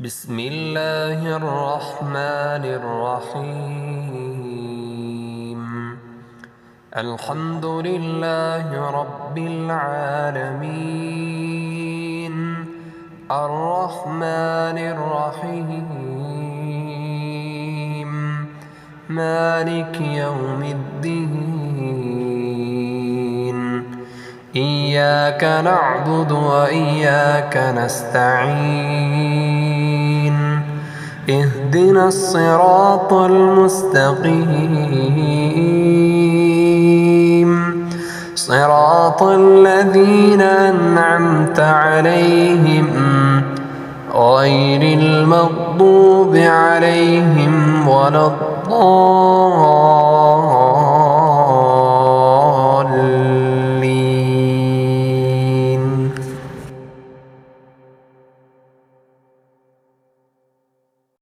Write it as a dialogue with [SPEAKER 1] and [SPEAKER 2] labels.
[SPEAKER 1] بسم الله الرحمن الرحيم. الحمد لله رب العالمين، الرحمن الرحيم، مالك يوم الدين. إياك نعبد وإياك نستعين. اهدنا الصراط المستقيم، صراط الذين أنعمت عليهم غير المغضوب عليهم ولا الضالين.